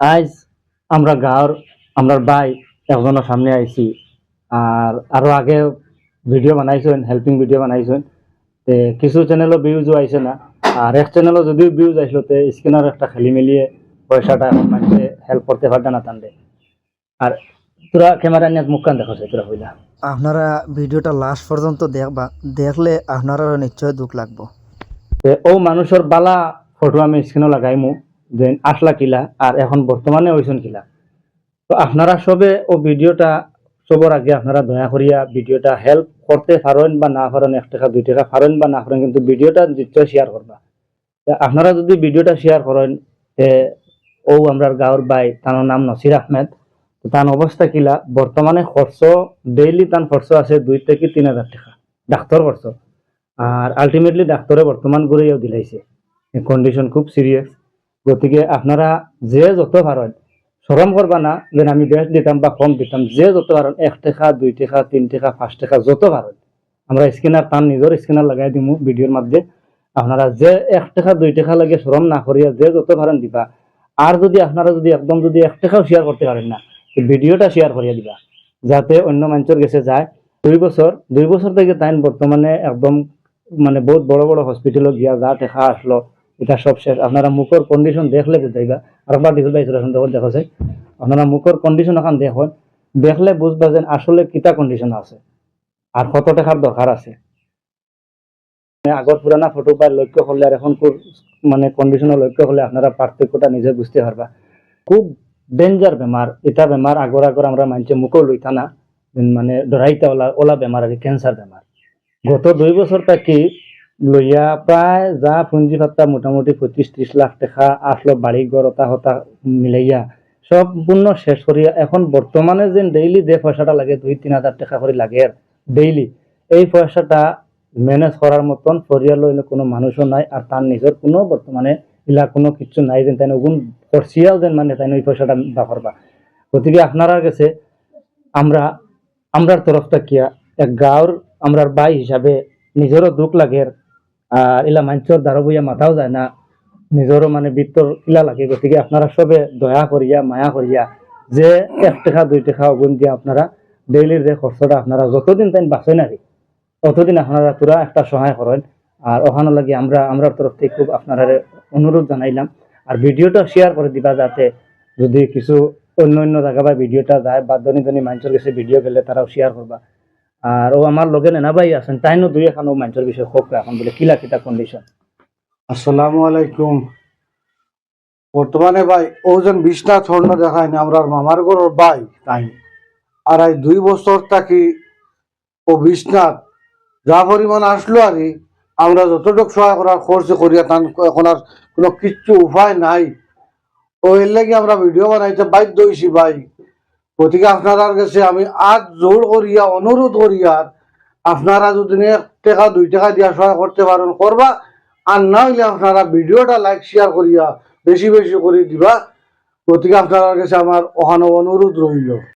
আজ আমরা গাঁৱৰ আমরা ভাই একজনের সামনে আইছি আর আরো আগে ভিডিও বানাইছেন হেল্পিং ভিডিও বানাইছেন কিছু চ্যানেলও ভিউজও আইছে না আর এক চ্যানেলও যদিও ভিউজ আইসলো স্ক্রিনার একটা খেলি মিলিয়ে পয়সাটা এখন মানুষে হেল্প করতে পারবে না তান্ডে আর তোরা ক্যামেরা নিয়ে মুখ কান দেখাছে তোরা হইলা আপনারা ভিডিওটা লাস্ট পর্যন্ত দেখবা, দেখলে আপনারা নিশ্চয় দুঃখ লাগবো। ও মানুষের বালা ফটো আমি স্ক্রিনও লাগাইমু যে আসলা কিলা আর এখন বর্তমানে হইছেন কিলা। তো আপনারা সবে ও ভিডিওটা সবার আগে আপনারা দয়া করিয়া ভিডিওটা হেল্প করতে পারেন বা না পারেন, 1 টাকা 2 টাকা পারেন বা না পারেন, কিন্তু ভিডিওটা নিশ্চয় শেয়ার করবা। আপনারা যদি ভিডিওটা শেয়ার করেন ও আমরা গাঁৱৰ ভাই তার নাম নসির আহমেদ। তার অবস্থা কিলা বর্তমানে খরচ ডেইলি তার খরচ আছে 2 থেকে 3,000 টাকা ডাক্তার খরচ। আর আলটিমেটলি ডাক্তারে বর্তমান করেও দিলাইছে, কন্ডিশন খুব সিরিয়াস। গতিকে আপনারা যে যত পারেন শরম করবা না যে আমি বেস্ট দিতাম বা কম দিতাম, যে যত পারেন 1 টাকা 2 টাকা 3 টাকা 5 টাকা যত পারেন আমরা স্ক্যানার তার নিজের স্ক্যানার লাগাই দিমু ভিডিওর মধ্যে। আপনারা যে 1 টাকা 2 টাকা লাগে শরম না করিয়া যে যত পারেন দিবা। আর যদি আপনারা যদি একদম যদি 1 টাকাও শেয়ার করতে পারেন না, ভিডিওটা শেয়ার করিয়া দিবা যাতে অন্য মানুষের কাছে যায়। 2 বছর থেকে তাই বর্তমানে একদম মানে বহুত বড় বড় হসপিটালে গিয়া যা টাকা আসলো এটা সব শেষ। আপনারা মুখের কন্ডিশন দেখলে বুঝাইবা। আরেকবার ডিজেল বাইক দেখা যায় আপনারা মুখের কন্ডিশন এখন দেখুন, দেখলে বুঝবা যে আসলে কিতা কন্ডিশন আছে আর কত টাকার দরকার আছে। আগর পুরানা ফটো পাই লক্ষ্য করলে আর এখন মানে কন্ডিশনের লক্ষ্য করলে আপনারা পার্থক্যটা নিজে বুঝতে পারবা। খুব ডেঞ্জার বেমার এটা। বেমার আগর আমরা মানছে মুখও লইতা না, মানে ডরাইতা ওলা বেমার আর ক্যান্সার বেমার। গত 2 বছর থাকি লইয়া প্রায় যা পুঁজি পাতা মোটামুটি 25-30 লাখ টাকা আসলো বাড়ি ঘর ওটা হতা মিলাইয়া সম্পূর্ণ শেষ করিয়া এখন বর্তমানে যে ডেইলি যে পয়সাটা লাগে 2-3 হাজার টাকা করে লাগে ডেইলি, এই পয়সাটা ম্যানেজ করার মতন পরিয়াল হইলে কোনো মানুষও নাই। আর তার নিজের কোনো বর্তমানে ইলা কোনো কিছু নাই যেন তাই ওগুন করছিয়াও যেন মানে তাই ওই পয়সাটা বা করবা। গতিকে আপনারা গেছে আমরার তরফটা কিয়া এক গাঁৱৰ আমরার ভাই হিসাবে নিজেরও দুঃখ লাগে আর ইলা মানুষের দ্বারা বইয়া মাথাও যায় না, নিজেরও মানে বৃত্তর ইলা লাগে। গতিকে আপনারা সবে দয়া করিয়া মায়া করিয়া যে 1 টাকা 2 টাকা অগুন দিয়ে আপনারা ডেইলির যে খরচটা আপনারা যতদিন তাই বাঁচেন আর ততদিন আপনারা পুরা একটা সহায় করেন। আর ওখানে লাগে আমরার তরফ থেকে খুব আপনারা অনুরোধ জানাইলাম। আর ভিডিওটা শেয়ার করে দিবা যাতে যদি কিছু অন্য জায়গা বা ভিডিওটা যায় বা ধনী মানুষের কাছে ভিডিও গেলে তারাও শেয়ার করবা। আর ও আমার লগে নেনা ভাই আছেন তাইনো 2-1 মানুষের বিষয়ে হোক এখন বলে কিলা কিতা কন্ডিশন। আসসালামু আলাইকুম। বর্তমানে ভাই ওজন বিশ্বনাথ স্বর্ণ দেখায় না আমরা মামার ঘরের ভাই তাই। আর এই 2 বছর থাকি ও বিশ্বনাথ যা পরিমাণ আসলো আর আমরা যতটুকু সহায় করার খরচ করিয়া তান এখন আর কোনো কিচ্ছু উপায় নাই। ও এর লাগে আমরা ভিডিও বানাইতে বাধ্য হইছি ভাই। গতিকে আপনার কাছে আমি আজ জোর করিয়া অনুরোধ করিয়া আপনারা যদি 1 টাকা 2 টাকা দিয়া সহায় করতে পারেন করবা, আর না হইলে আপনারা ভিডিওটা লাইক শেয়ার করিয়া বেশি বেশি করে দিবা। গতিকে আপনার কাছে আমার ওখানে অনুরোধ রইল।